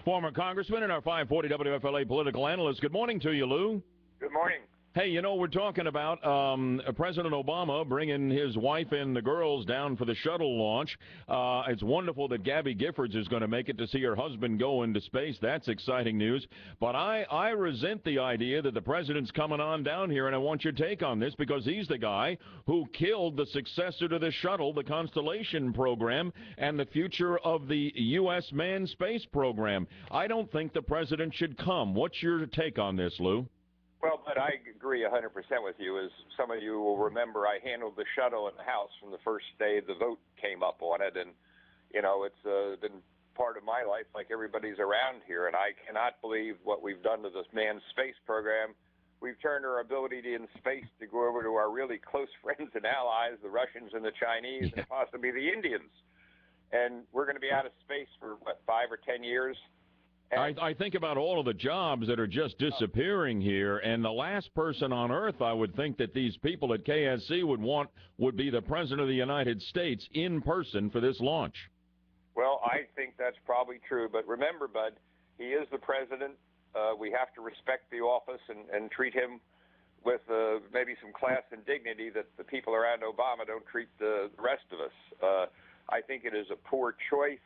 Former Congressman and our 540 WFLA political analyst. Good morning to you, Lou. Good morning. Hey, you know, we're talking about President Obama bringing his wife and the girls down for the shuttle launch. It's wonderful that Gabby Giffords is going to make it to see her husband go into space. That's exciting news. But I resent the idea that the president's coming on down here, and I want your take on this because he's the guy who killed the successor to the shuttle, the Constellation program, and the future of the U.S. manned space program. I don't think the president should come. What's your take on this, Lou? Well, but I agree 100% with you. As some of you will remember, I handled the shuttle in the House from the first day the vote came up on it. And, you know, it's been part of my life like everybody's around here. And I cannot believe what we've done to this manned space program. We've turned our ability to in space to go over to our really close friends and allies, the Russians and the Chinese, and possibly the Indians. And we're going to be out of space for, what, 5 or 10 years? I think about all of the jobs that are just disappearing here, and the last person on earth I would think that these people at KSC would want would be the President of the United States in person for this launch. Well, I think that's probably true. But remember, Bud, he is the president. We have to respect the office and treat him with maybe some class and dignity that the people around Obama don't treat the rest of us. I think it is a poor choice.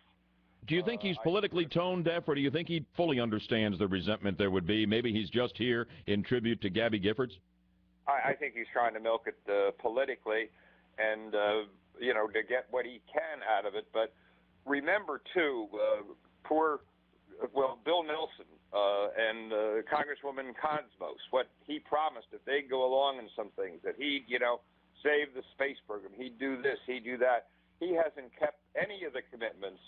Do you think he's politically tone deaf, or do you think he fully understands the resentment there would be? Maybe he's just here in tribute to Gabby Giffords? I think he's trying to milk it politically and, to get what he can out of it. But remember, too, Bill Nelson and Congresswoman Cosmos, what he promised if they go along in some things, that he'd, save the space program, he'd do this, he'd do that. He hasn't kept any of the commitments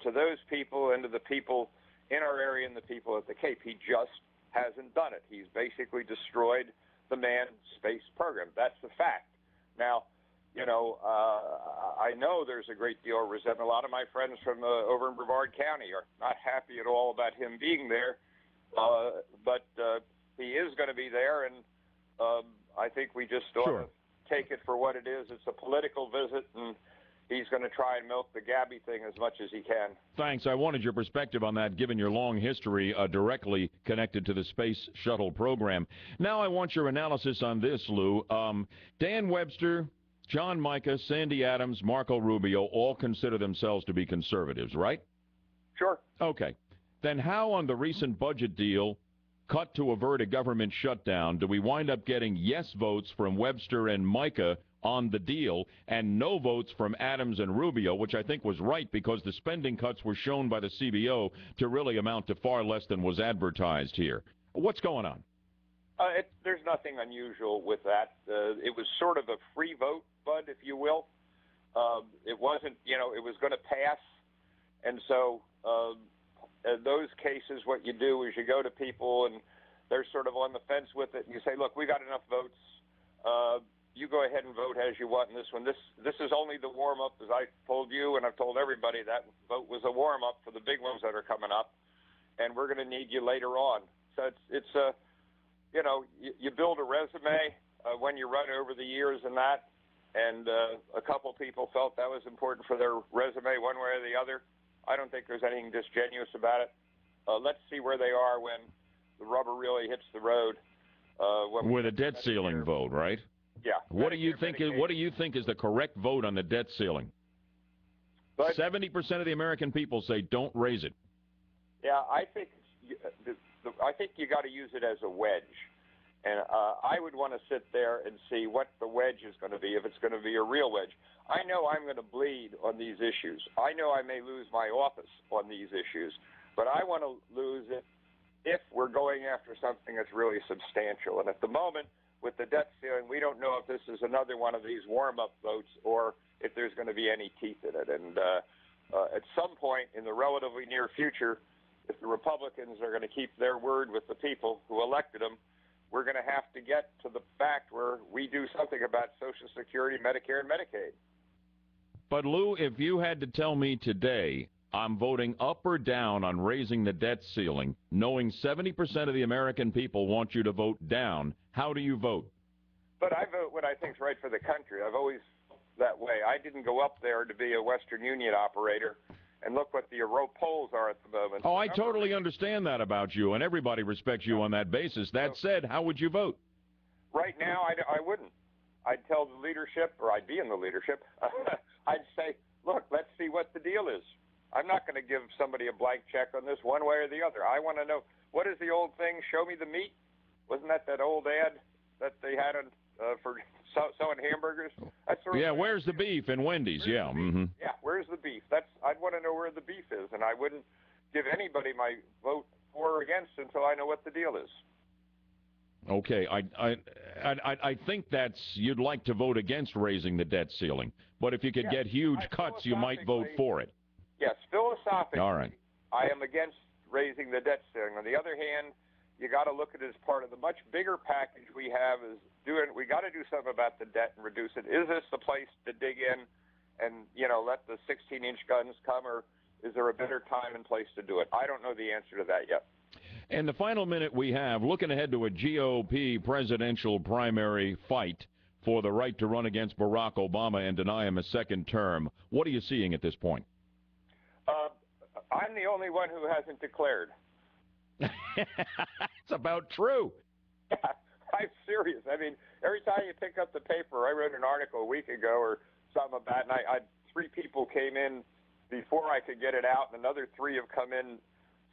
to those people and to the people in our area and the people at the Cape. He just hasn't done it. He's basically destroyed the manned space program. That's the fact. Now, I know there's a great deal of resentment. A lot of my friends from over in Brevard County are not happy at all about him being there, but he is going to be there, and I think we just ought to take it for what it is. It's a political visit, and he's going to try and milk the Gabby thing as much as he can. Thanks. I wanted your perspective on that, given your long history directly connected to the Space Shuttle program. Now I want your analysis on this, Lou. Dan Webster, John Mica, Sandy Adams, Marco Rubio all consider themselves to be conservatives, right? Sure. Okay. Then how on the recent budget deal cut to avert a government shutdown do we wind up getting yes votes from Webster and Mica on the deal and no votes from Adams and Rubio, which I think was right because the spending cuts were shown by the CBO to really amount to far less than was advertised here? What's going on? There's nothing unusual with that. It was sort of a free vote, Bud, if you will. It wasn't, it was going to pass. And so in those cases, what you do is you go to people and they're sort of on the fence with it, and you say, look, we got enough votes. You go ahead and vote as you want in this one. This is only the warm-up, as I told you, and I've told everybody that vote was a warm-up for the big ones that are coming up, and we're going to need you later on. So it's you build a resume when you run over the years and that, and a couple people felt that was important for their resume one way or the other. I don't think there's anything disingenuous about it. Let's see where they are when the rubber really hits the road. With a debt ceiling vote, right? Yeah. What do you think is the correct vote on the debt ceiling? 70% of the American people say don't raise it. Yeah, I think you got to use it as a wedge, and I would want to sit there and see what the wedge is going to be, if it's going to be a real wedge. I know I'm going to bleed on these issues. I know I may lose my office on these issues, but I want to lose it if we're going after something that's really substantial. And at the moment, with the debt ceiling, we don't know if this is another one of these warm-up votes or if there's going to be any teeth in it. And at some point in the relatively near future, if the Republicans are going to keep their word with the people who elected them, we're going to have to get to the fact where we do something about Social Security, Medicare, and Medicaid. But, Lou, if you had to tell me today I'm voting up or down on raising the debt ceiling, knowing 70% of the American people want you to vote down, how do you vote? But I vote what I think is right for the country. I've always that way. I didn't go up there to be a Western Union operator and look what the polls are at the moment. Oh, I totally understand that about you, and everybody respects you on that basis. That said, how would you vote? Right now, I wouldn't. I'd tell the leadership, or I'd be in the leadership, I'd say, look, let's see what the deal is. I'm not going to give somebody a blank check on this one way or the other. I want to know, what is the old thing, show me the meat? Wasn't that old ad that they had on, for selling hamburgers? Yeah, where's the beef in Wendy's? Yeah. Mm-hmm. Yeah, where's the beef? I'd want to know where the beef is, and I wouldn't give anybody my vote for or against until I know what the deal is. Okay, I think you'd like to vote against raising the debt ceiling, but if you could get huge cuts, you might vote for it. Yes, philosophically, all right. I am against raising the debt ceiling. On the other hand, you got to look at it as part of the much bigger package we have. We got to do something about the debt and reduce it. Is this the place to dig in and let the 16-inch guns come, or is there a better time and place to do it? I don't know the answer to that yet. And the final minute we have, looking ahead to a GOP presidential primary fight for the right to run against Barack Obama and deny him a second term. What are you seeing at this point? I'm the only one who hasn't declared. It's about true. Yeah, I'm serious. I mean, every time you pick up the paper, I wrote an article a week ago or something about it, and I 3 people came in before I could get it out, and another 3 have come in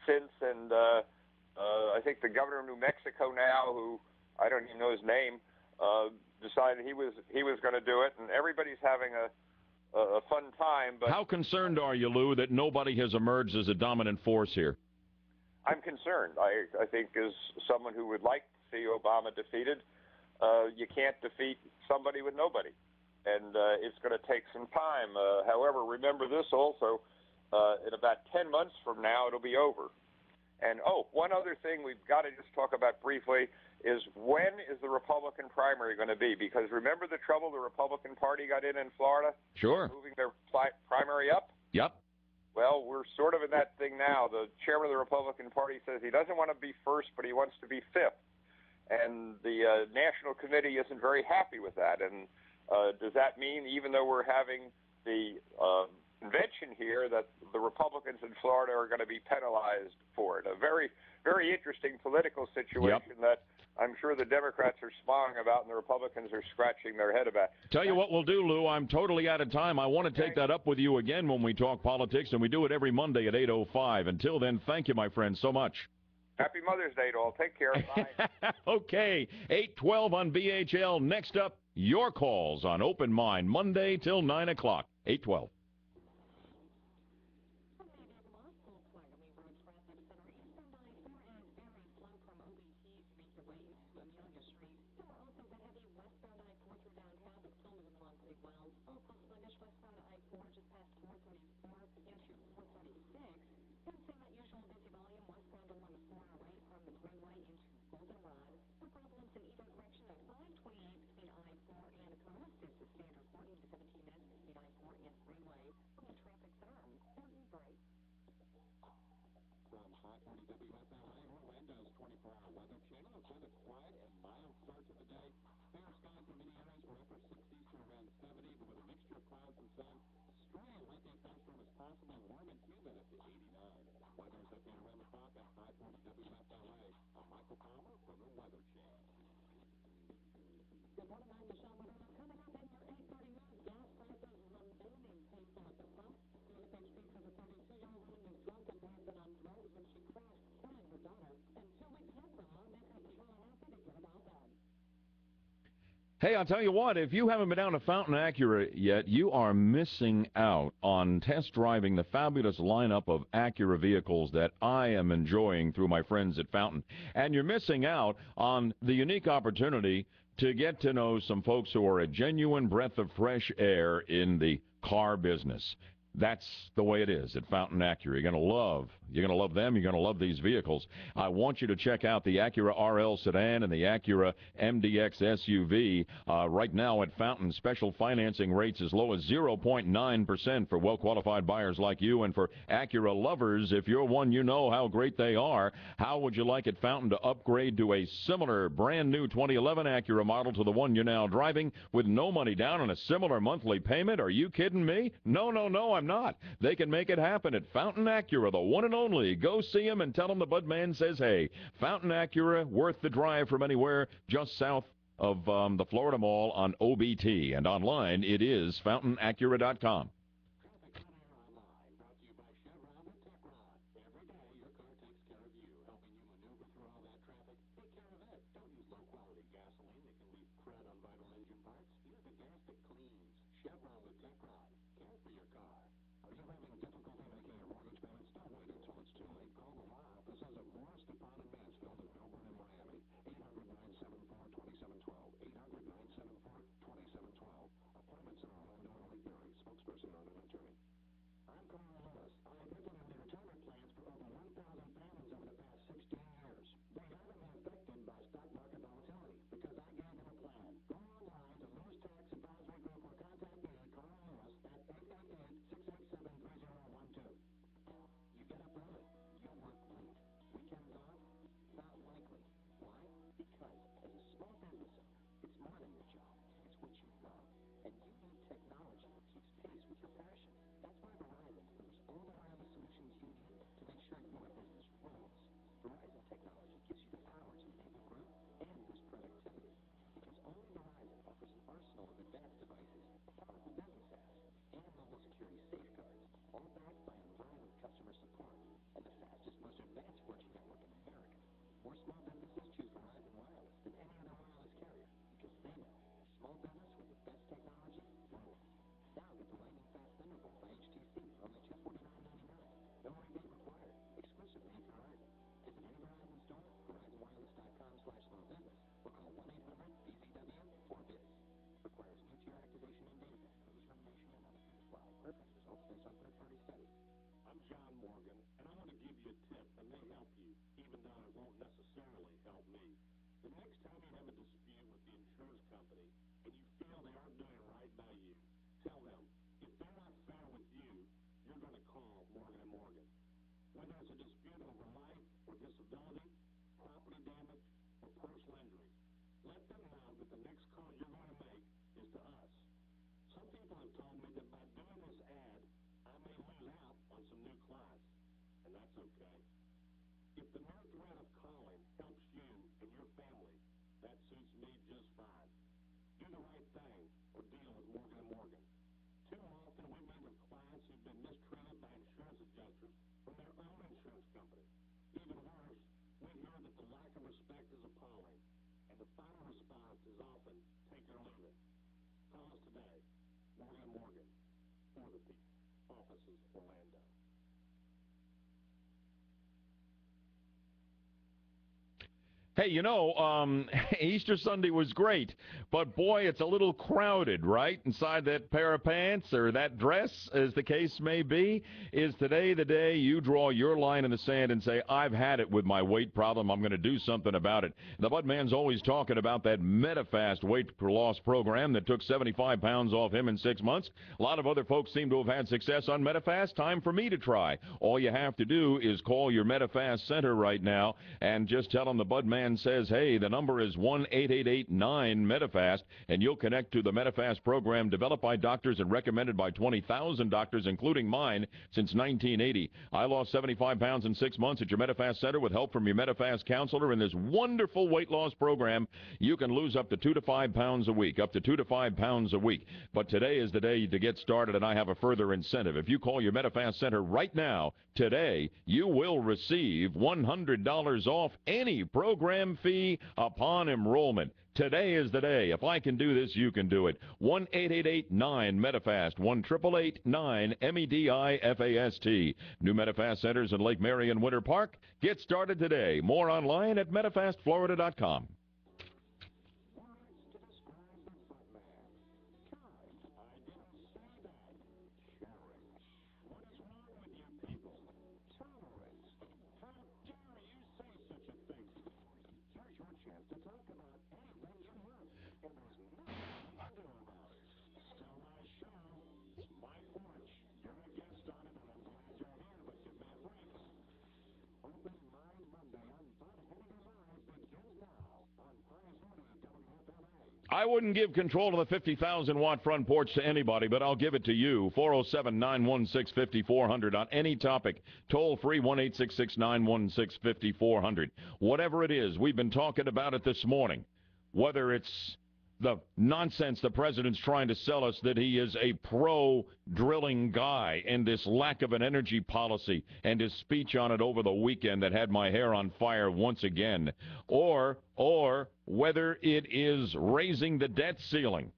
since, and I think the governor of New Mexico now, who I don't even know his name, decided he was going to do it, and everybody's having a fun time. But how concerned are you, Lou, that nobody has emerged as a dominant force here? I'm concerned. I think as someone who would like to see Obama defeated, you can't defeat somebody with nobody, and it's going to take some time. However, remember this also, in about 10 months from now, it'll be over. And, one other thing we've got to just talk about briefly is when is the Republican primary going to be? Because remember the trouble the Republican Party got in Florida? Sure. Moving their primary up? Yep. Well, we're sort of in that thing now. The chairman of the Republican Party says he doesn't want to be first, but he wants to be 5th. And the National Committee isn't very happy with that. And does that mean, even though we're having the convention here, that the Republicans in Florida are going to be penalized for it? A very, very interesting political situation that I'm sure the Democrats are smiling about and the Republicans are scratching their head about. Tell you what we'll do, Lou. I'm totally out of time. I want to take that up with you again when we talk politics, and we do it every Monday at 8:05. Until then, thank you, my friend, so much. Happy Mother's Day to all. Take care. Bye. Okay, 8:12 on BHL. Next up, your calls on Open Mind, Monday till 9 o'clock, 8:12. Hey, I'll tell you what, if you haven't been down to Fountain Acura yet, you are missing out on test driving the fabulous lineup of Acura vehicles that I am enjoying through my friends at Fountain. And you're missing out on the unique opportunity to get to know some folks who are a genuine breath of fresh air in the car business. That's the way it is at Fountain Acura. You're going to love them. You're going to love these vehicles. I want you to check out the Acura RL sedan and the Acura MDX SUV. Right now at Fountain, special financing rates as low as 0.9% for well-qualified buyers like you. And for Acura lovers, if you're one, you know how great they are. How would you like at Fountain to upgrade to a similar brand new 2011 Acura model to the one you're now driving with no money down and a similar monthly payment? Are you kidding me? No. I'm not. They can make it happen at Fountain Acura, the one and only. Go see them and tell them the Budman says, hey. Fountain Acura, worth the drive from anywhere, just south of the Florida Mall on OBT. And online, it is fountainacura.com. Hey, Easter Sunday was great, but boy, it's a little crowded, right? Inside that pair of pants or that dress, as the case may be. Is today the day you draw your line in the sand and say, I've had it with my weight problem. I'm going to do something about it. The Budman's always talking about that MetaFast weight loss program that took 75 pounds off him in 6 months. A lot of other folks seem to have had success on MetaFast. Time for me to try. All you have to do is call your MetaFast center right now and just tell them the Budman says, hey, the number is 1-888-9-METAFAST, and you'll connect to the MetaFast program developed by doctors and recommended by 20,000 doctors, including mine, since 1980. I lost 75 pounds in 6 months at your MetaFast center with help from your MetaFast counselor. In this wonderful weight loss program, you can lose up to 2 to 5 pounds a week, up to 2 to 5 pounds a week. But today is the day to get started, and I have a further incentive. If you call your MetaFast center right now, today, you will receive $100 off any program fee upon enrollment. Today is the day. If I can do this, you can do it. 1-888-9-METAFAST, 1-888-9-MEDIFAST. New MetaFast centers in Lake Mary and Winter Park. Get started today. More online at MetaFastFlorida.com. I wouldn't give control of the 50,000-watt front porch to anybody, but I'll give it to you. 407-916-5400 on any topic. Toll free, 1-866-916-5400. Whatever it is, we've been talking about it this morning. Whether it's the nonsense the president's trying to sell us that he is a pro-drilling guy, and this lack of an energy policy, and his speech on it over the weekend that had my hair on fire once again, or whether it is raising the debt ceiling,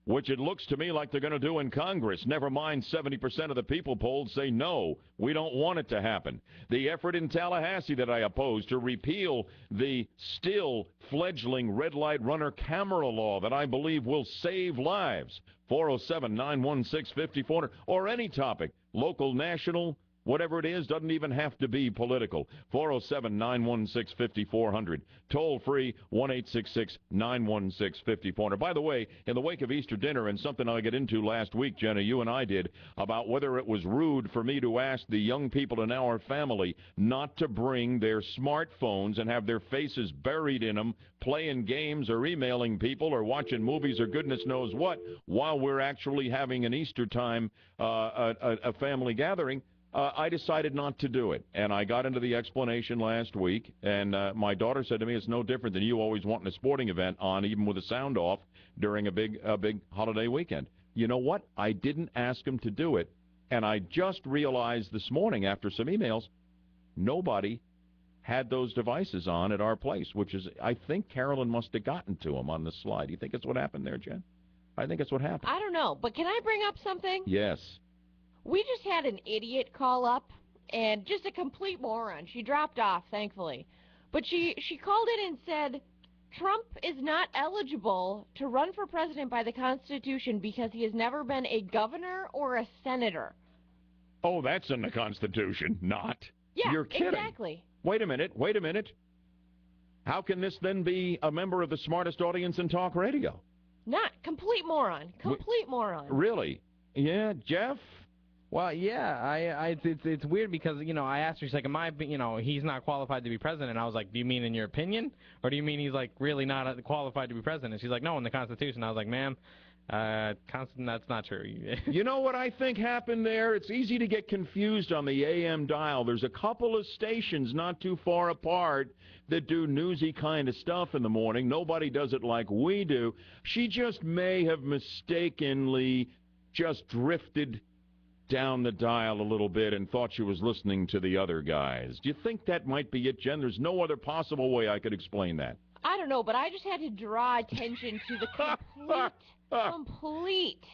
which it looks to me like they're going to do in Congress. Never mind 70% of the people polled say no, we don't want it to happen. The effort in Tallahassee that I oppose to repeal the still fledgling red light runner camera law that I believe will save lives. 407-916-5400, or any topic, local, national, whatever it is, doesn't even have to be political. 407-916-5400. Toll free, 1-866-916-5400. By the way, in the wake of Easter dinner, and something I got into last week, Jenna, you and I did, about whether it was rude for me to ask the young people in our family not to bring their smartphones and have their faces buried in them, playing games or emailing people or watching movies or goodness knows what, while we're actually having an Easter time, a family gathering. I decided not to do it, and I got into the explanation last week, and my daughter said to me, it's no different than you always wanting a sporting event on, even with the sound off, during a big holiday weekend. You know what? I didn't ask him to do it, and I just realized this morning after some emails, nobody had those devices on at our place, which is, I think Carolyn must have gotten to them on the slide. You think that's what happened there, Jen? I think that's what happened. I don't know, but can I bring up something? Yes. We just had an idiot call up, and just a complete moron. She dropped off, thankfully. But she called in and said, Trump is not eligible to run for president by the Constitution because he has never been a governor or a senator. Oh, that's in the Constitution. Not. Yeah, You're kidding. Exactly. Wait a minute. How can this then be a member of the smartest audience in talk radio? Not. Complete moron. Complete moron. Really? Yeah, Jeff? Well, yeah, it's weird because, I asked her, she's like, he's not qualified to be president. And I was like, do you mean in your opinion? Or do you mean he's, like, really not qualified to be president? She's like, no, in the Constitution. I was like, ma'am, that's not true. You know what I think happened there? It's easy to get confused on the AM dial. There's a couple of stations not too far apart that do newsy kind of stuff in the morning. Nobody does it like we do. She just may have mistakenly just drifted down the dial a little bit and thought she was listening to the other guys. Do you think that might be it, Jen? There's no other possible way I could explain that. I don't know, but I just had to draw attention to the complete,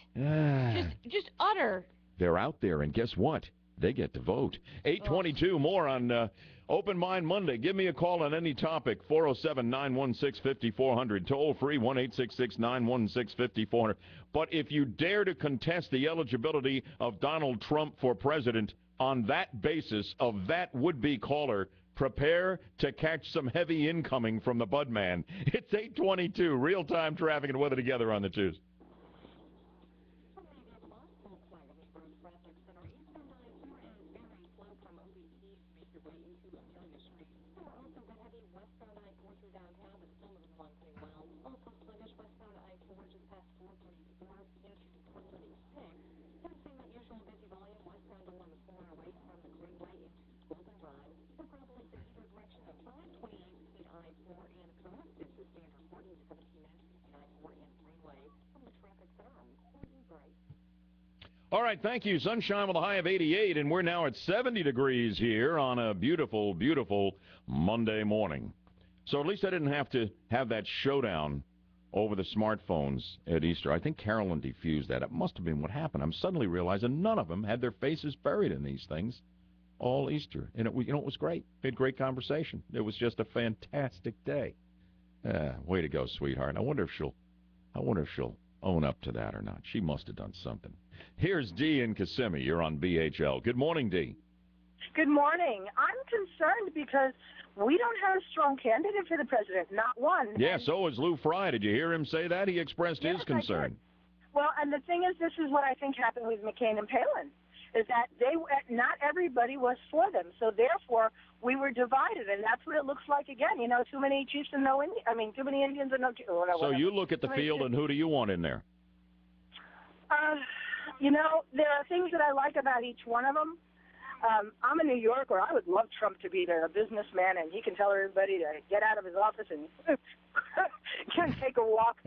just utter. They're out there, and guess what? They get to vote. 8:22 more on Open Mind Monday. Give me a call on any topic. 407-916-5400. Toll free, 1-866-916-5400. But if you dare to contest the eligibility of Donald Trump for president on that basis of that would-be caller, prepare to catch some heavy incoming from the Budman. It's 8:22. Real-time traffic and weather together on the Tuesday. All right, thank you. Sunshine with a high of 88, and we're now at 70 degrees here on a beautiful, beautiful Monday morning. So at least I didn't have to have that showdown over the smartphones at Easter. I think Carolyn defused that. It must have been what happened. I'm suddenly realizing none of them had their faces buried in these things all Easter. And it was great. We had great conversation. It was just a fantastic day. Way to go, sweetheart. I wonder if she'll own up to that or not. She must have done something. Here's Dee in Kissimmee. You're on BHL. Good morning, Dee. Good morning. I'm concerned because we don't have a strong candidate for the president, not one. Yeah, so is Lou Fry. Did you hear him say that? He expressed his concern. Well, and the thing is, this is what I think happened with McCain and Palin. is that not everybody was for them. So therefore, we were divided, and that's what it looks like again. You know, too many chiefs and no Indians. I mean, too many Indians and no. So you look at the field, and who do you want in there? You know, there are things that I like about each one of them. I'm a New Yorker. I would love Trump to be there, a businessman, and he can tell everybody to get out of his office and can take a walk.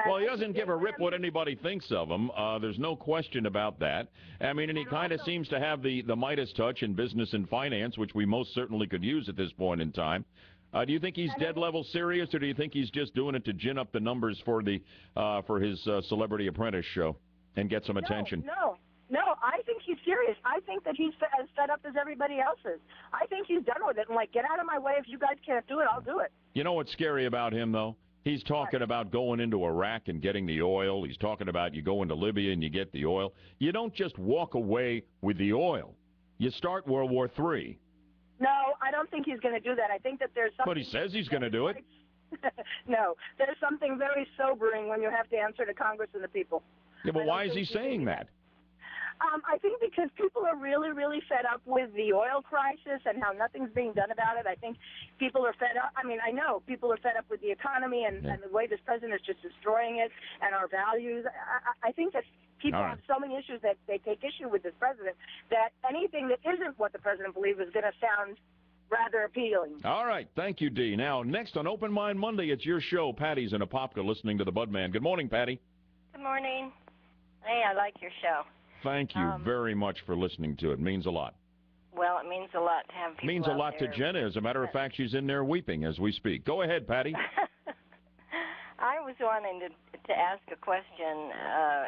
Well, he doesn't give a rip what anybody thinks of him. There's no question about that. I mean, and he kind of seems to have the Midas touch in business and finance, which we most certainly could use at this point in time. Do you think he's dead level serious, or do you think he's just doing it to gin up the numbers for his Celebrity Apprentice show and get some attention? No, I think he's serious. I think that he's as fed up as everybody else is. I think he's done with it and, like, get out of my way. If you guys can't do it, I'll do it. You know what's scary about him, though? He's talking about going into Iraq and getting the oil. He's talking about you go into Libya and you get the oil. You don't just walk away with the oil. You start World War III. No, I don't think he's going to do that. I think that there's something... But he says he's going to do it. No, there's something very sobering when you have to answer to Congress and the people. Yeah, but why is he saying that? I think because people are really, really fed up with the oil crisis and how nothing's being done about it. I think people are fed up. I mean, I know people are fed up with the economy and the way this president is just destroying it and our values. I think that people have so many issues that they take issue with this president that anything that isn't what the president believes is going to sound rather appealing. All right. Thank you, Dee. Now, next on Open Mind Monday, it's your show. Patty's in Apopka listening to the Budman. Good morning, Patty. Good morning. Hey, I like your show. Thank you very much for listening to it. Means a lot. Well, it means a lot to have people Means a lot to Jenna. As a matter of fact, she's in there weeping as we speak. Go ahead, Patty. I was wanting to ask a question.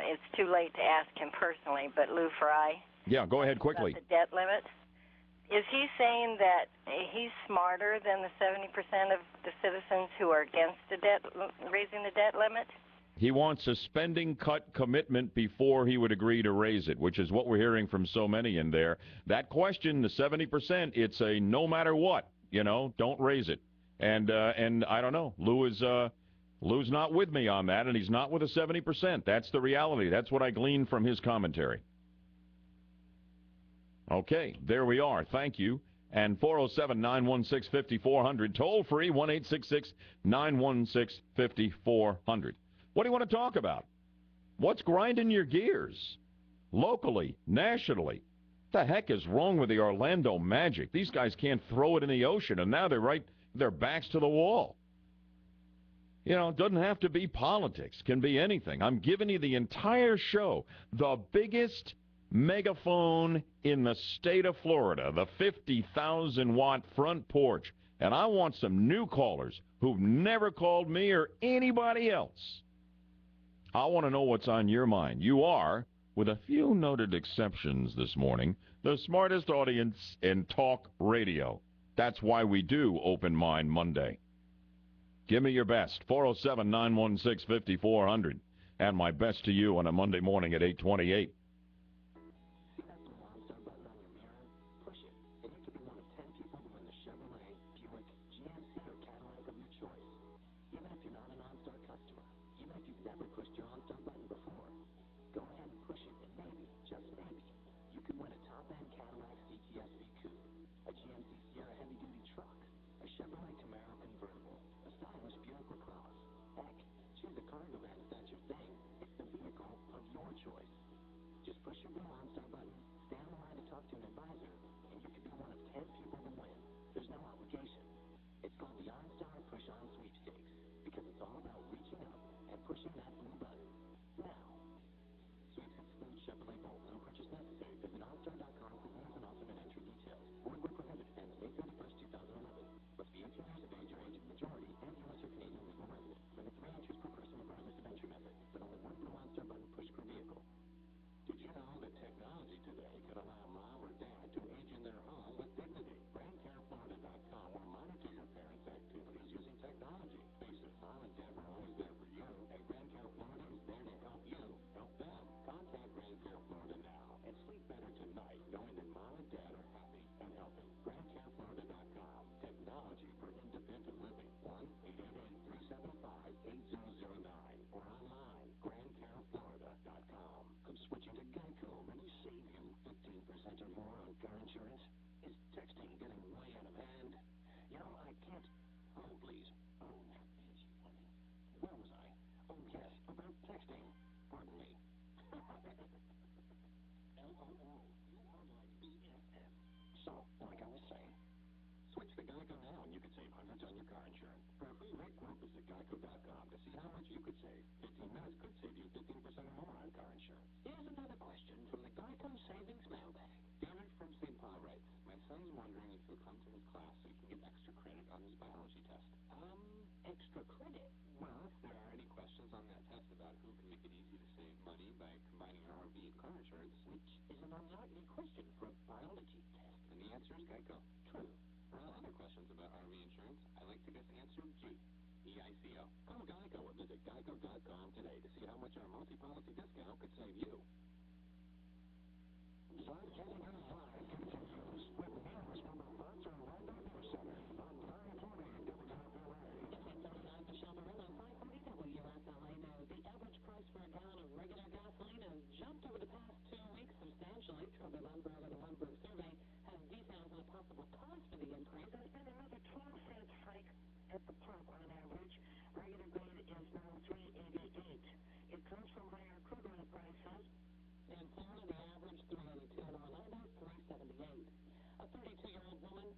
It's too late to ask him personally, but Lou Fry. Yeah, go ahead quickly. About the debt limit. Is he saying that he's smarter than the 70% of the citizens who are against raising the debt limit? He wants a spending cut commitment before he would agree to raise it, which is what we're hearing from so many in there. That question, the 70%, it's a no matter what, don't raise it. And I don't know. Lou's not with me on that, and he's not with a 70%. That's the reality. That's what I gleaned from his commentary. Okay, there we are. Thank you. And 407-916-5400, toll free, 1-866-916-5400. What do you want to talk about? What's grinding your gears? Locally, nationally. What the heck is wrong with the Orlando Magic? These guys can't throw it in the ocean, and now their backs to the wall. It doesn't have to be politics. It can be anything. I'm giving you the entire show. The biggest megaphone in the state of Florida, the 50,000-watt front porch. And I want some new callers who've never called me or anybody else. I want to know what's on your mind. You are, with a few noted exceptions this morning, the smartest audience in talk radio. That's why we do Open Mind Monday. Give me your best, 407-916-5400, and my best to you on a Monday morning at 8:28. Technology So, like I was saying, switch to Geico now and you could save hundreds on your car insurance. For a free rate quote, visit geico.com to see how much you could save. 15 minutes could save you 15% or more on car insurance. Here's another question from the Geico Savings Mailbag. David from St. Paul writes, my son's wondering if he'll come to his class so he can get extra credit on his biology test. Extra credit? Well, if there are any questions on that test about who can make it easy to save money by combining RV and car insurance, which is an unlikely question for a biology test, and the answer is Geico. True. For all other questions about RV insurance, I like to guess answer G. EICO. Call Geico or visit geico.com today to see how much our multi-policy discount could save you. Start getting your live continues with news from the Monster Weather News Center on 940 WFLA. I'm Michelle Murillo, 540 WFLA News. The average price for a gallon of regular gasoline has jumped over the past 2 weeks substantially. Trophy Lumberg of the Lumberg Survey has details on a possible cause for the increase. There's been another 12-cent hike at the pump on average. Regular grade is now $3.88. It comes from higher crude oil prices. In Florida, the average $3.82. In Orlando, $3.78. A 32-year-old woman,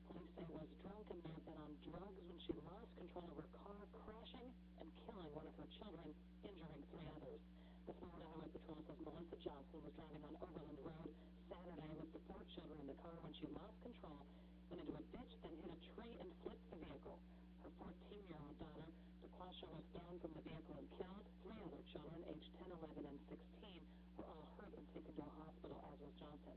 police say, was drunk and may have been on drugs when she lost control of her car, crashing and killing one of her children, injuring 3 others. The Florida Highway Patrol says Melissa Johnson was driving on Overland Road Saturday with the 4 children in the car when she lost control, went into a ditch, then hit a tree and flipped the vehicle. Her 14-year-old daughter, DeQuasha, was thrown from the vehicle and killed. 3 other children, aged 10, 11, and 16, were all hurt and taken to a hospital, as was Johnson.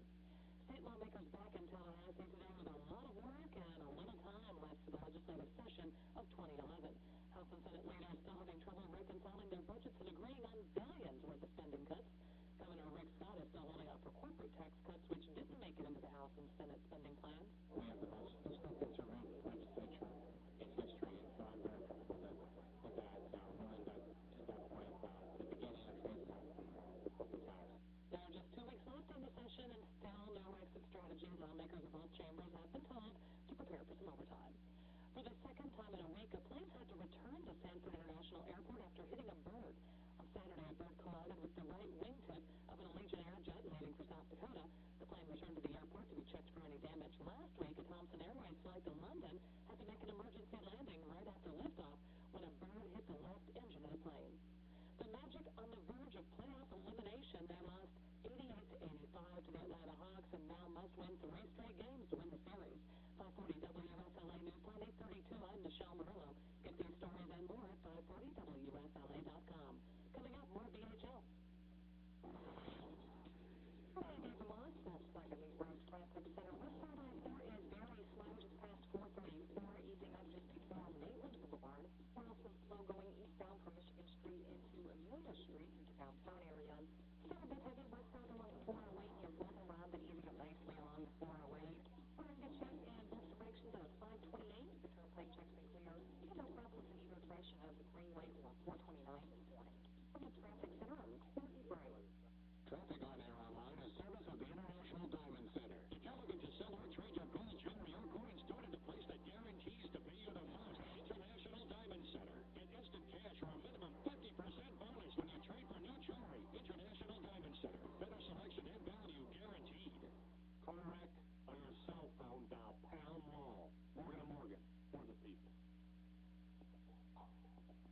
State lawmakers back in Tallahassee today with a lot of work and a little time left for the legislative session of 2011. House and Senate leaders still having trouble reconciling their budgets and agreeing on billions worth of spending cuts. Governor Rick Scott is still holding out for corporate tax cuts, which didn't make it into the House and Senate spending plans. We have the most fiscal conservative legislature in history in Congress that wound up with the beginning of his corporate tax. There are just 2 weeks left in the session and still no exit strategy. Lawmakers of both chambers have been told to prepare for some overtime. For the second time in a week, a plane had to return to Sanford International Airport after hitting a bird. On Saturday, a bird collided with the right wingtip of an Allegiant Air jet leaving for South Dakota. The plane returned to the airport to be checked for any damage. Last week, a Thomson Airways flight to London had to make an emergency landing right after liftoff when a bird hit the left engine of the plane. The Magic on the verge of playoff elimination. They lost 88-85 to the Atlanta Hawks and now must win 3 straight games to win the series. 540 WFLA News Time 832. I'm Michelle Murillo. Get these stories and more at 540WFLA.com. Coming up, more BHL. Friday Vermont, that's second East Branch Traffic Center. West side I-4 is very slow just past 434, easing up just before Maitland Boulevard. We're also slow going eastbound from Michigan Street into Amelia Street into downtown area. Still a bit heavy west side along the 408 near Fulton Round, but easing up nicely along the 408. We're in good shape in both directions at 528. The turnpike checks been clear. No problems in either direction of the Greenway or 429 this morning. From the traffic center, I'm Courtney Bray. Traffic on air online, a service of the International Diamond Center. If you're looking to sell or trade your gold jewelry or coins, do it at the place that guarantees to pay you the most. International Diamond Center. Get instant cash or a minimum 50% bonus when you trade for new jewelry. International Diamond Center. Better selection and value guaranteed. Car wreck on your cell phone, dial pound mall. Morgan & Morgan. For the people.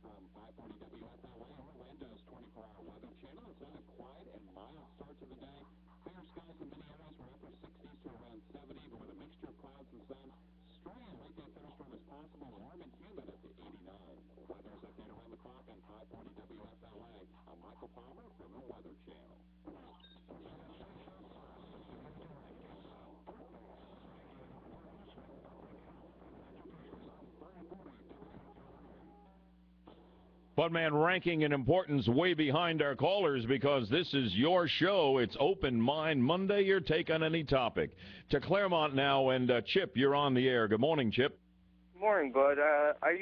From 540 WFLA, Orlando's 24-hour weather channel. It's not a quiet and mild start to the day. Clear skies in many areas. We're upper 60s to around 70, but with a mixture of clouds and sun. Stray and weekday thunderstorm is possible. Warm and humid up to 89. Weather's update around the clock on 540 WFLA. I'm Michael Palmer from the Weather Channel. But, man, ranking in importance way behind our callers because this is your show. It's Open Mind Monday, your take on any topic. To Claremont now, and Chip, you're on the air. Good morning, Chip. Morning, Bud. I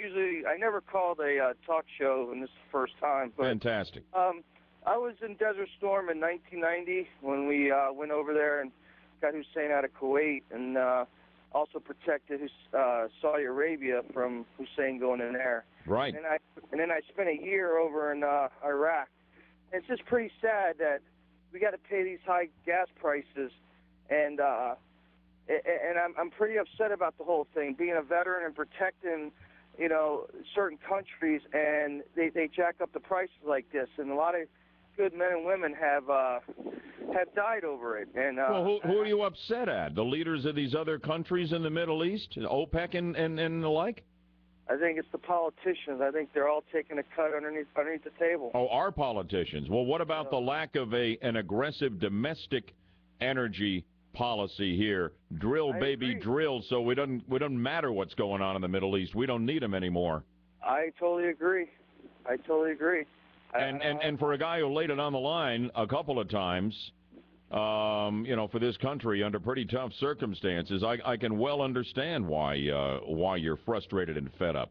never called a talk show, and this is the first time. But, fantastic. I was in Desert Storm in 1990 when we went over there and got Hussein out of Kuwait and also protected Saudi Arabia from Hussein going in there. Right. And then I spent a year over in Iraq. And it's just pretty sad that we got to pay these high gas prices, and and I'm pretty upset about the whole thing. Being a veteran and protecting, certain countries, and they jack up the prices like this, and a lot of good men and women have died over it. And well, who are you upset at? The leaders of these other countries in the Middle East, OPEC and the like? I think it's the politicians. I think they're all taking a cut underneath the table. Oh, our politicians. Well, what about the lack of an aggressive domestic energy policy here? Drill, baby, drill, so we don't matter what's going on in the Middle East. We don't need them anymore. I totally agree. And for a guy who laid it on the line a couple of times, for this country under pretty tough circumstances, I can well understand why you're frustrated and fed up.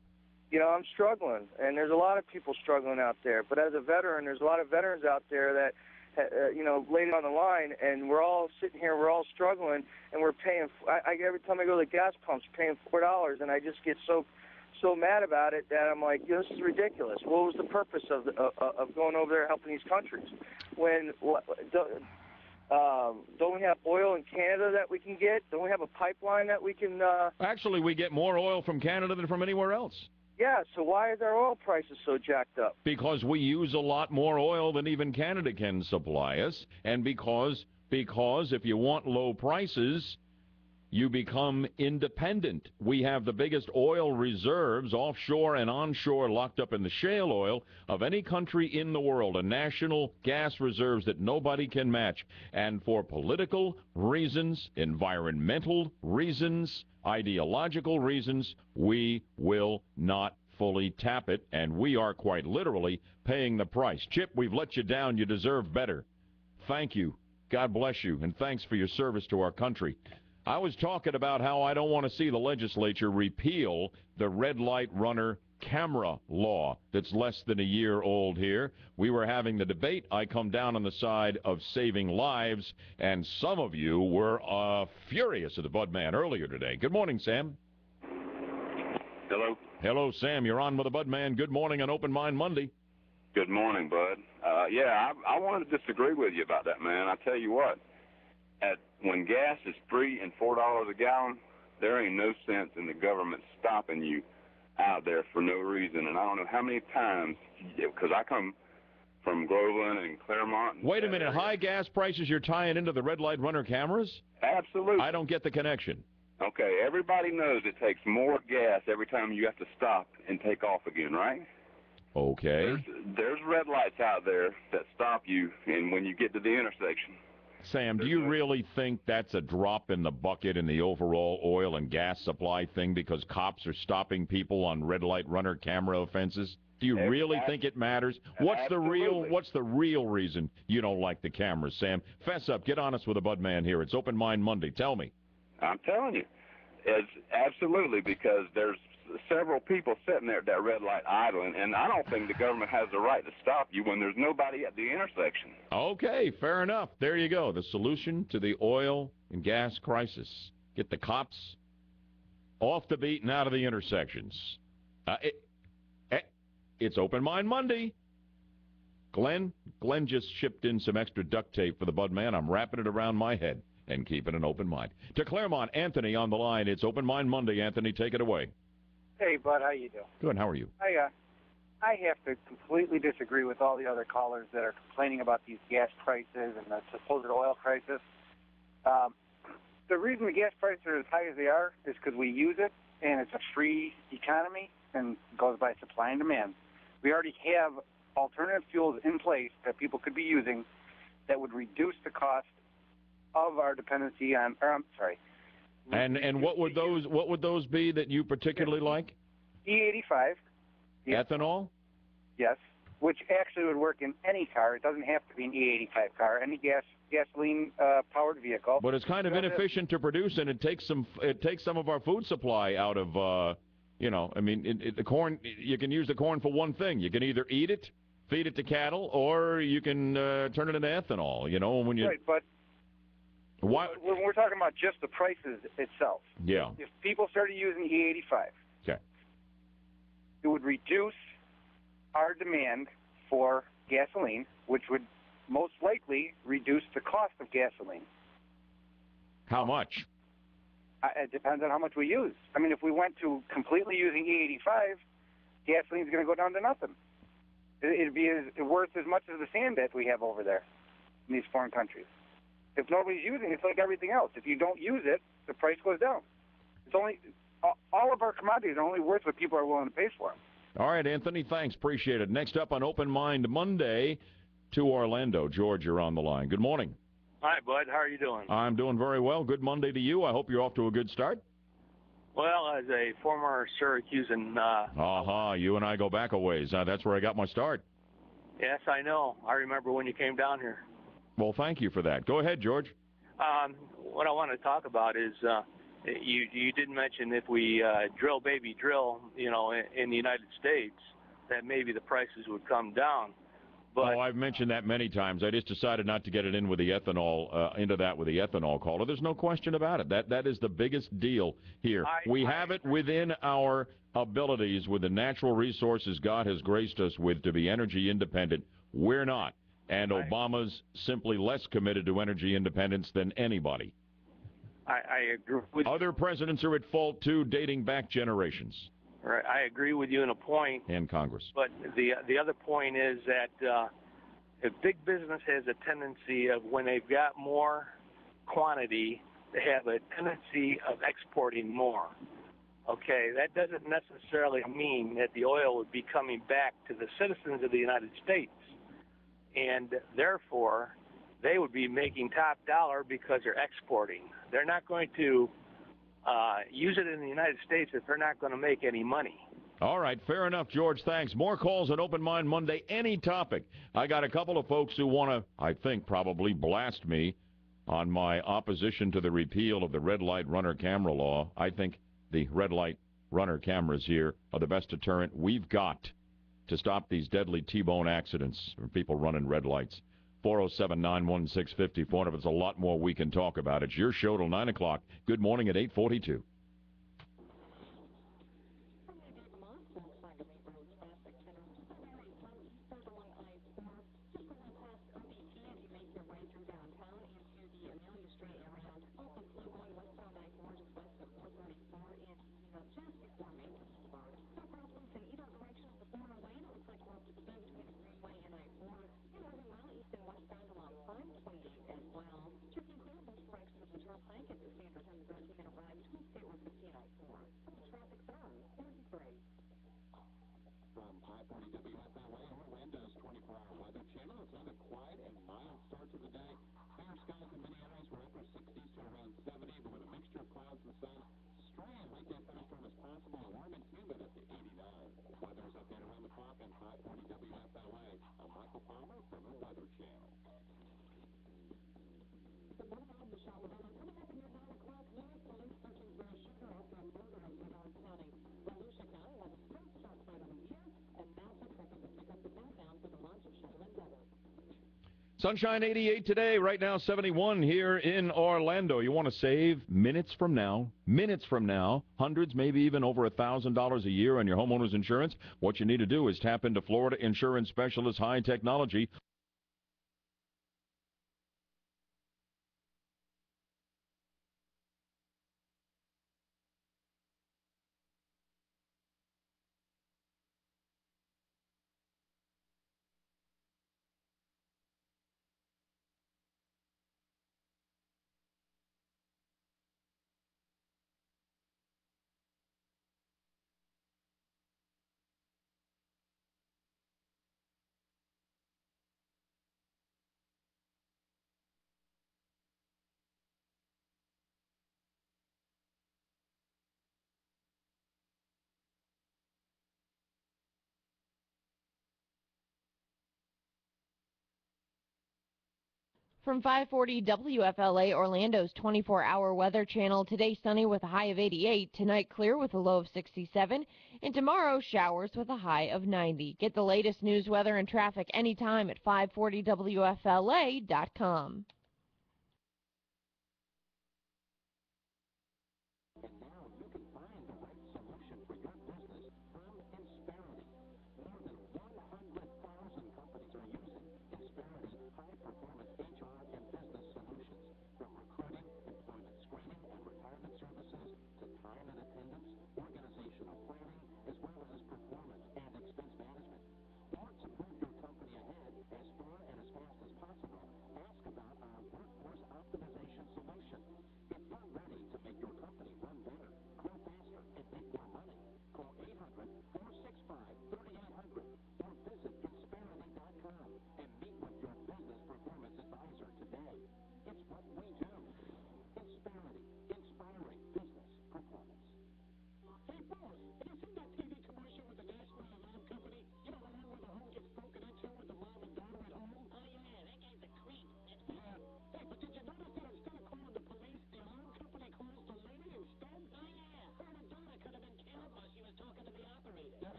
I'm struggling, and there's a lot of people struggling out there. But as a veteran, there's a lot of veterans out there that, laid it on the line, and we're all sitting here, we're all struggling, and we're paying. Every time I go to the gas pumps, paying $4, and I just get so mad about it that I'm like, this is ridiculous. What was the purpose of going over there helping these countries? When don't we have oil in Canada that we can get? Don't we have a pipeline that we can... Actually, we get more oil from Canada than from anywhere else. Yeah, so why are their oil prices so jacked up? Because we use a lot more oil than even Canada can supply us, and because if you want low prices, you become independent. We have the biggest oil reserves, offshore and onshore, locked up in the shale oil, of any country in the world, and national gas reserves that nobody can match. And for political reasons, environmental reasons, ideological reasons, we will not fully tap it, and we are quite literally paying the price. Chip, we've let you down. You deserve better. Thank you. God bless you, and thanks for your service to our country. I was talking about how I don't want to see the legislature repeal the red light runner camera law that's less than a year old here. We were having the debate. I come down on the side of saving lives, and some of you were furious at the Budman earlier today. Good morning, Sam. Hello. Hello, Sam. You're on with the Budman. Good morning on Open Mind Monday. Good morning, Bud. I wanted to disagree with you about that, man. I tell you what. When gas is $3 and $4 a gallon, there ain't no sense in the government stopping you out there for no reason. And I don't know how many times, because I come from Groveland and Claremont. Wait a minute, high gas prices you're tying into the red light runner cameras? Absolutely. I don't get the connection. Okay, everybody knows it takes more gas every time you have to stop and take off again, right? Okay. There's red lights out there that stop you, and when you get to the intersection. Sam, do you really think that's a drop in the bucket in the overall oil and gas supply thing because cops are stopping people on red light runner camera offenses? Do you really think it matters? What's the real reason you don't like the cameras, Sam? Fess up. Get honest with the Budman here. It's Open Mind Monday. Tell me. I'm telling you. It's absolutely because there's several people sitting there at that red light idling, and I don't think the government has the right to stop you when there's nobody at the intersection. Okay, fair enough. There you go. The solution to the oil and gas crisis. Get the cops off the beat and out of the intersections. It's Open Mind Monday. Glenn just shipped in some extra duct tape for the Budman. I'm wrapping it around my head and keeping an open mind. To Claremont, Anthony on the line. It's Open Mind Monday. Anthony, take it away. Hey, Bud, how you doing? Good. How are you? I have to completely disagree with all the other callers that are complaining about these gas prices and the supposed oil crisis. The reason the gas prices are as high as they are is because we use it, and it's a free economy and goes by supply and demand. We already have alternative fuels in place that people could be using that would reduce the cost of our dependency on, And what would those be that you particularly like? E85. Ethanol? Yes, which actually would work in any car. It doesn't have to be an E85 car. Any gasoline powered vehicle. But it's kind of inefficient to produce, and it takes some of our food supply out of the corn. You can use the corn for one thing. You can either eat it, feed it to cattle, or you can turn it into ethanol. Right, but why? When we're talking about just the prices itself. Yeah. If people started using E85, okay, it would reduce our demand for gasoline, which would most likely reduce the cost of gasoline. How much? It depends on how much we use. I mean, if we went to completely using E85, gasoline's going to go down to nothing. It'd be worth as much as the sand that we have over there in these foreign countries. If nobody's using it, it's like everything else. If you don't use it, the price goes down. It's only all of our commodities are only worth what people are willing to pay for them. All right, Anthony, thanks. Appreciate it. Next up on Open Mind Monday to Orlando. George, you're on the line. Good morning. Hi, Bud. How are you doing? I'm doing very well. Good Monday to you. I hope you're off to a good start. Well, as a former Syracusan... You and I go back a ways. That's where I got my start. Yes, I know. I remember when you came down here. Well, thank you for that. Go ahead, George. What I want to talk about is you did mention if we drill, baby, drill, in the United States, that maybe the prices would come down. But, I've mentioned that many times. I just decided not to get it in with the ethanol, into that with the ethanol caller. There's no question about it. That is the biggest deal here. We have it within our abilities with the natural resources God has graced us with to be energy independent. We're not. And Obama's simply less committed to energy independence than anybody. I agree with you. Other presidents are at fault, too, dating back generations. Right, I agree with you in a point. And Congress. But the other point is that if big business has a tendency of, when they've got more quantity, they have a tendency of exporting more. Okay, that doesn't necessarily mean that the oil would be coming back to the citizens of the United States. And therefore, they would be making top dollar because they're exporting. They're not going to use it in the United States if they're not going to make any money. All right, fair enough, George. Thanks. More calls on Open Mind Monday, any topic. I got a couple of folks who want to, I think, probably blast me on my opposition to the repeal of the red light runner camera law. I think the red light runner cameras here are the best deterrent we've got to stop these deadly T-bone accidents from people running red lights. 407-916-54. There's a lot more we can talk about. It's your show till 9 o'clock. Good morning at 8:42. Sunshine 88 today, right now 71 here in Orlando. You want to save minutes from now, hundreds, maybe even over $1,000 a year on your homeowner's insurance? What you need to do is tap into Florida Insurance Specialist High Technology. From 540 WFLA, Orlando's 24-hour weather channel. Today sunny with a high of 88. Tonight clear with a low of 67. And tomorrow showers with a high of 90. Get the latest news, weather, and traffic anytime at 540WFLA.com. From recruiting, employment screening, and retirement services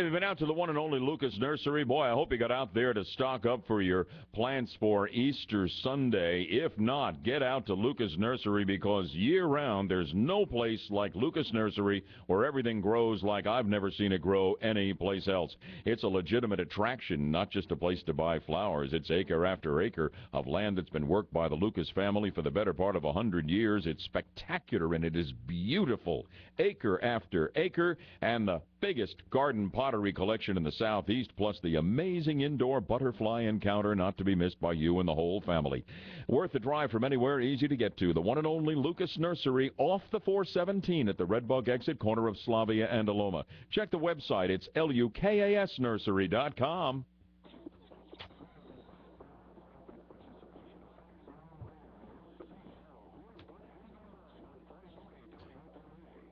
Have you been out to the one and only Lucas Nursery? Boy, I hope you got out there to stock up for your plants for Easter Sunday. If not, get out to Lucas Nursery, because year-round there's no place like Lucas Nursery where everything grows like I've never seen it grow any place else. It's a legitimate attraction, not just a place to buy flowers. It's acre after acre of land that's been worked by the Lucas family for the better part of 100 years. It's spectacular and it is beautiful. Acre after acre, and the biggest garden pottery collection in the Southeast, plus the amazing indoor butterfly encounter not to be missed by you and the whole family. Worth the drive from anywhere, easy to get to. The one and only Lucas Nursery off the 417 at the Redbug exit, corner of Slavia and Aloma. Check the website. It's lukasnursery.com.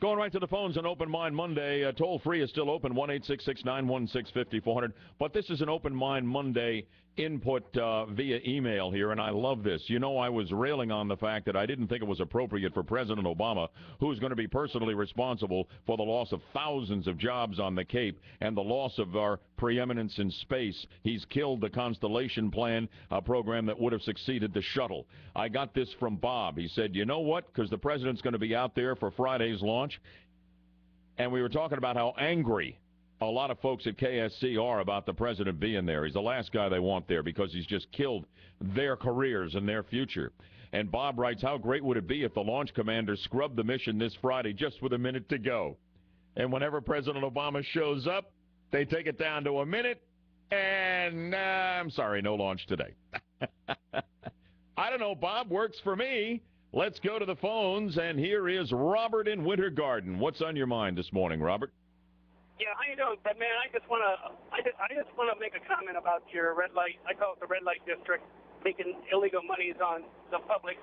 Going right to the phones on Open Mind Monday. Toll-free is still open, 1-866-916-5400. But this is an Open Mind Monday input via email here, and I love this. You know, I was railing on the fact that I didn't think it was appropriate for President Obama, who's going to be personally responsible for the loss of thousands of jobs on the Cape and the loss of our preeminence in space. He's killed the Constellation Plan, a program that would have succeeded the shuttle. I got this from Bob. He said, you know what, because the president's going to be out there for Friday's launch, and we were talking about how angry a lot of folks at KSC are about the president being there. He's the last guy they want there because he's just killed their careers and their future. And Bob writes, how great would it be if the launch commander scrubbed the mission this Friday just with a minute to go? And whenever President Obama shows up, they take it down to a minute, and I'm sorry, no launch today. I don't know, Bob, works for me. Let's go to the phones, and here is Robert in Winter Garden. What's on your mind this morning, Robert? Yeah, how you doing? But man, I just want to make a comment about your red light. I call it the red light district, making illegal monies on the public.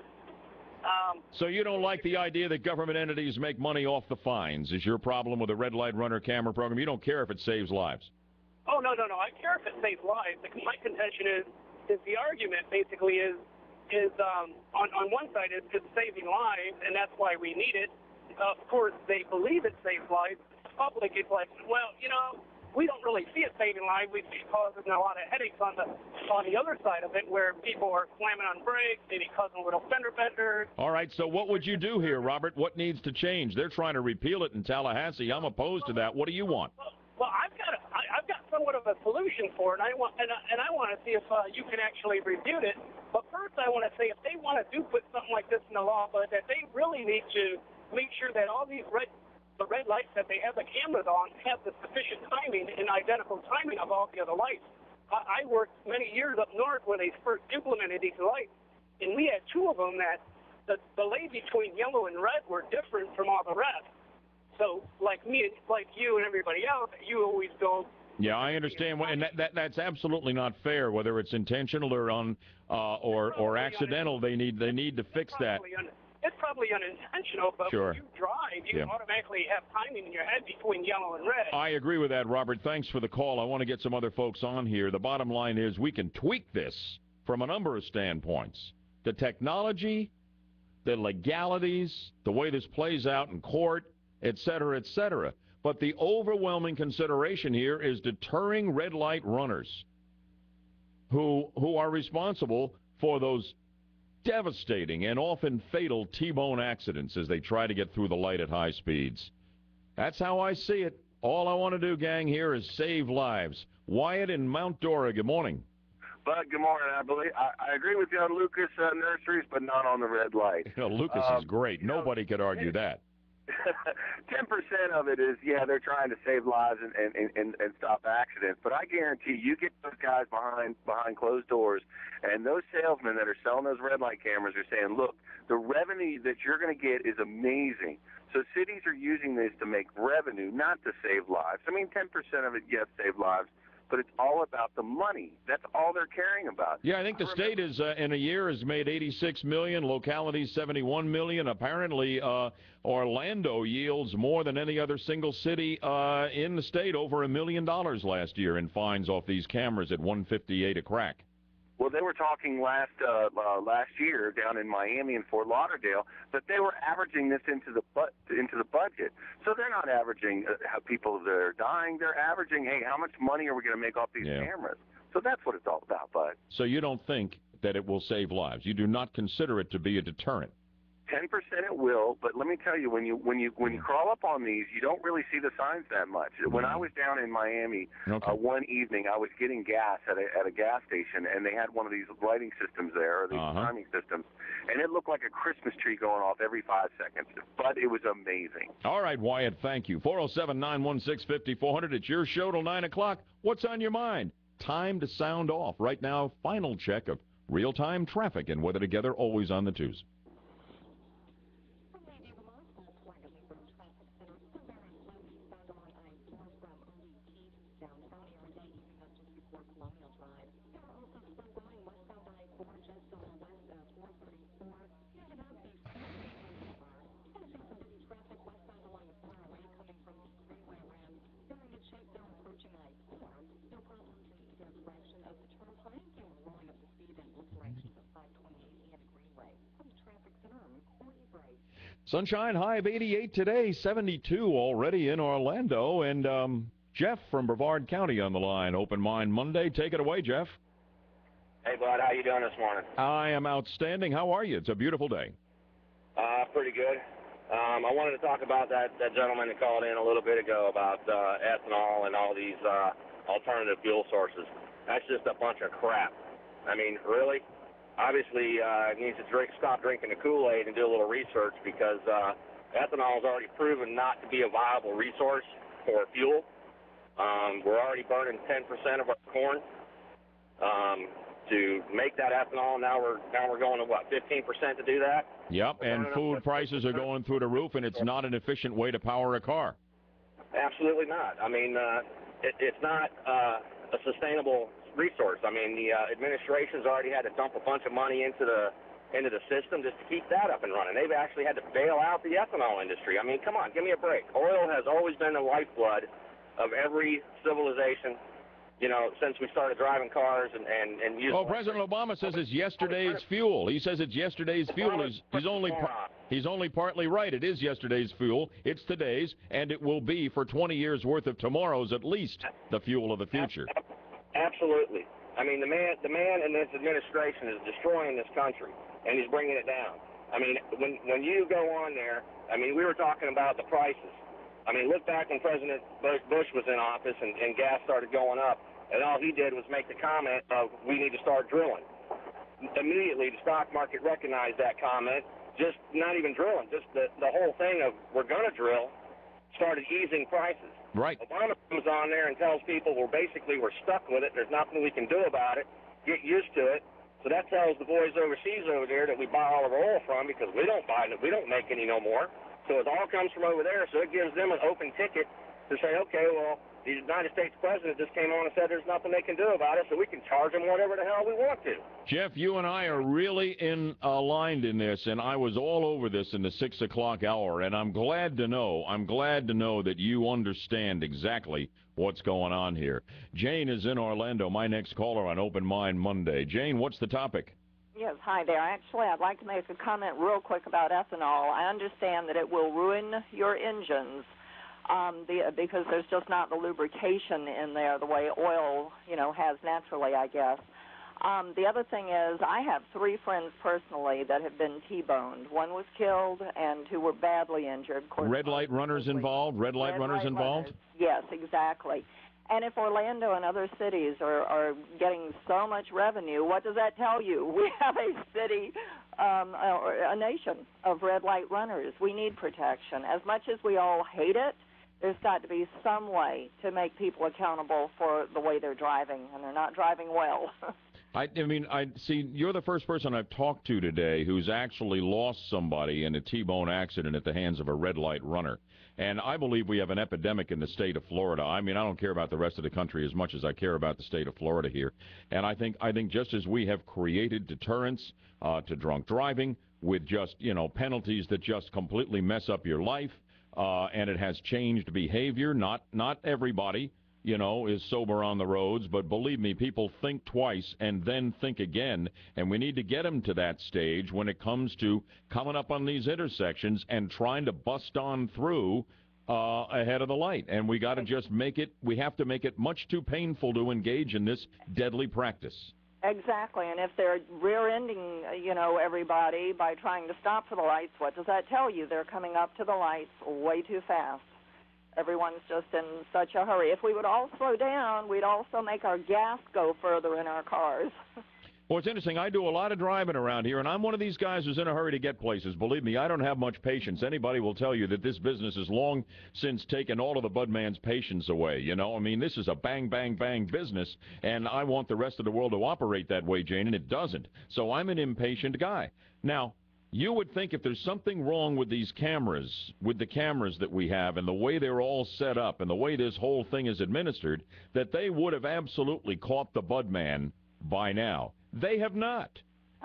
So you don't like the idea that government entities make money off the fines? Is your problem with the red light runner camera program? You don't care if it saves lives? Oh no. I care if it saves lives. My contention is the argument basically is on one side it's saving lives, and that's why we need it. Of course, they believe it saves lives. Public is like, well, you know, we don't really see it saving lives. We see it causing a lot of headaches on the other side of it, where people are slamming on brakes, maybe causing little fender benders. All right, so what would you do here, Robert? What needs to change? They're trying to repeal it in Tallahassee. I'm opposed to that. What do you want? Well, I've got somewhat of a solution for it, and I want to see if you can actually refute it. But first, I want to say, if they want to put something like this in the law, but that they really need to make sure that all these red lights that they have the cameras on have the sufficient timing and identical timing of all the other lights. I worked many years up north when they first implemented these lights, and we had two of them that the delay between yellow and red were different from all the rest. So, like me, like you and everybody else, you always go. Yeah, I understand, and that's absolutely not fair. Whether it's intentional or or accidental, they need to fix that. It's probably unintentional, but sure. When you drive, you automatically have timing in your head between yellow and red. I agree with that, Robert. Thanks for the call. I want to get some other folks on here. The bottom line is we can tweak this from a number of standpoints. The technology, the legalities, the way this plays out in court, et cetera, et cetera. But the overwhelming consideration here is deterring red light runners who are responsible for those devastating and often fatal T-bone accidents as they try to get through the light at high speeds. That's how I see it. All I want to do, gang, here is save lives. Wyatt in Mount Dora, good morning. Bud, good morning. I agree with you on Lucas Nurseries, but not on the red light. Lucas is great. Nobody could argue that. 10% of it is, they're trying to save lives and stop accidents. But I guarantee you get those guys behind closed doors, and those salesmen that are selling those red light cameras are saying, look, the revenue that you're going to get is amazing. So cities are using this to make revenue, not to save lives. I mean, 10% of it, yes, save lives, but it's all about the money. That's all they're caring about. Yeah, I think the state is in a year has made $86 million, localities $71 million. Apparently, Orlando yields more than any other single city in the state, over $1 million last year in fines off these cameras at $158 a crack. Well, they were talking last year down in Miami and Fort Lauderdale that they were averaging this into the budget. So they're not averaging how people that are dying. They're averaging, hey, how much money are we going to make off these cameras? So that's what it's all about, Bud. So you don't think that it will save lives? You do not consider it to be a deterrent? 10% it will, but let me tell you, when you crawl up on these, you don't really see the signs that much. When I was down in Miami one evening, I was getting gas at a gas station, and they had one of these lighting systems there, or these timing systems, and it looked like a Christmas tree going off every 5 seconds. But it was amazing. All right, Wyatt, thank you. 407-916-5400. It's your show till 9 o'clock. What's on your mind? Time to sound off. Right now, final check of real-time traffic and weather together, always on the twos. Sunshine, high of 88 today, 72 already in Orlando. And Jeff from Brevard County on the line. Open Mind Monday. Take it away, Jeff. Hey, Bud. How you doing this morning? I am outstanding. How are you? It's a beautiful day. Pretty good. I wanted to talk about that gentleman that called in a little bit ago about ethanol and all these alternative fuel sources. That's just a bunch of crap. I mean, really? Obviously, he needs to stop drinking the Kool-Aid and do a little research, because ethanol is already proven not to be a viable resource for fuel. We're already burning 10% of our corn to make that ethanol. Now we're going to, what, 15% to do that? Yep, and food prices are going through the roof, and it's not an efficient way to power a car. Absolutely not. I mean, it's not a sustainable resource. I mean, the administration's already had to dump a bunch of money into the system just to keep that up and running. They've actually had to bail out the ethanol industry. I mean, come on, give me a break. Oil has always been the lifeblood of every civilization, you know, since we started driving cars and using. Well, President Obama says it's yesterday's fuel. He says it's yesterday's fuel. He's only partly right. It is yesterday's fuel. It's today's, and it will be for 20 years worth of tomorrow's at least the fuel of the future. Absolutely. I mean, the man and this administration is destroying this country, and he's bringing it down. I mean, when you go on there, I mean, we were talking about the prices. I mean, look back when President Bush was in office and gas started going up, and all he did was make the comment of, we need to start drilling. Immediately, the stock market recognized that comment, just not even drilling, just the whole thing of, we're going to drill, started easing prices. Right. Obama comes on there and tells people, we're stuck with it. There's nothing we can do about it. Get used to it. So that tells the boys overseas over there that we buy all of our oil from, because we don't make any no more. So it all comes from over there. So it gives them an open ticket to say, okay, well, the United States president just came on and said there's nothing they can do about it, so we can charge them whatever the hell we want to. Jeff, you and I are really aligned in this, and I was all over this in the 6 o'clock hour, and I'm glad to know that you understand exactly what's going on here. Jane is in Orlando, my next caller on Open Mind Monday. Jane, what's the topic? Yes, hi there. Actually, I'd like to make a comment real quick about ethanol. I understand that it will ruin your engines, because there's just not the lubrication in there the way oil, has naturally, I guess. The other thing is, I have 3 friends personally that have been T-boned. One was killed, and 2 were badly injured. Of course, red light runners involved? Red light runners involved? Yes, exactly. And if Orlando and other cities are getting so much revenue, what does that tell you? We have a city, a nation of red light runners. We need protection. As much as we all hate it, there's got to be some way to make people accountable for the way they're driving, and they're not driving well. I see, you're the first person I've talked to today who's actually lost somebody in a T-bone accident at the hands of a red light runner. And I believe we have an epidemic in the state of Florida. I mean, I don't care about the rest of the country as much as I care about the state of Florida here. And I think just as we have created deterrents to drunk driving with just, penalties that just completely mess up your life, and it has changed behavior, not everybody, is sober on the roads, but believe me, people think twice and then think again, and we need to get them to that stage when it comes to coming up on these intersections and trying to bust on through ahead of the light. And we got to just we have to make it much too painful to engage in this deadly practice. Exactly, and if they're rear-ending, everybody by trying to stop for the lights, what does that tell you? They're coming up to the lights way too fast. Everyone's just in such a hurry. If we would all slow down, we'd also make our gas go further in our cars. Well, it's interesting. I do a lot of driving around here, and I'm one of these guys who's in a hurry to get places. Believe me, I don't have much patience. Anybody will tell you that this business has long since taken all of the Budman's patience away. I mean, this is a bang, bang, bang business, and I want the rest of the world to operate that way, Jane, and it doesn't. So I'm an impatient guy. Now, you would think if there's something wrong with these cameras, with the cameras that we have and the way they're all set up and the way this whole thing is administered, that they would have absolutely caught the Budman by now. They have not.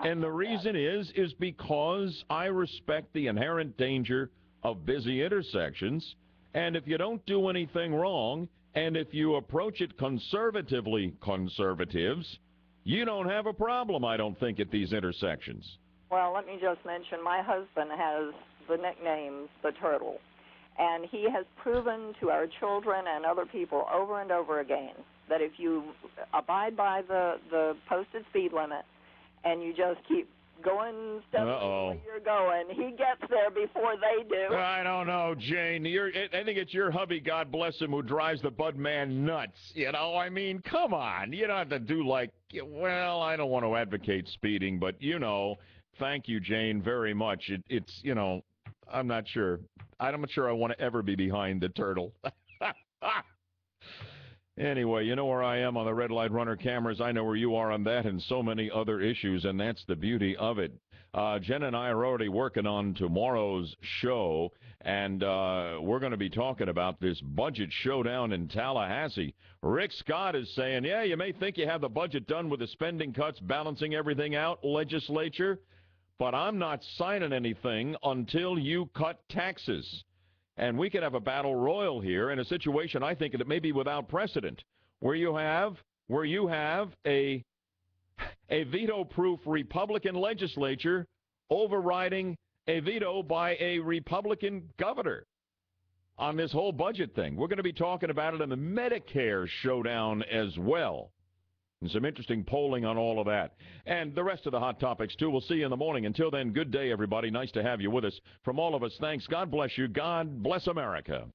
And the reason is because I respect the inherent danger of busy intersections, and if you don't do anything wrong, and if you approach it conservatively, conservatives, you don't have a problem, I don't think, at these intersections. Well, let me just mention, my husband has the nickname the Turtle, and he has proven to our children and other people over and over again that if you abide by the posted speed limit and you just keep going steadily where you're going, he gets there before they do. I don't know, Jane. I think it's your hubby, God bless him, who drives the Budman nuts. I mean, come on. You don't have to do I don't want to advocate speeding, but, thank you, Jane, very much. It's I'm not sure. I'm not sure I want to ever be behind the Turtle. Anyway, you know where I am on the Red Light Runner cameras. I know where you are on that and so many other issues, and that's the beauty of it. Jen and I are already working on tomorrow's show, and we're going to be talking about this budget showdown in Tallahassee. Rick Scott is saying, yeah, you may think you have the budget done with the spending cuts, balancing everything out, legislature, but I'm not signing anything until you cut taxes. And we could have a battle royal here in a situation, I think, that may be without precedent, where you have a veto-proof Republican legislature overriding a veto by a Republican governor on this whole budget thing. We're going to be talking about it in the Medicare showdown as well. And some interesting polling on all of that. And the rest of the hot topics, too. We'll see you in the morning. Until then, good day, everybody. Nice to have you with us. From all of us, thanks. God bless you. God bless America.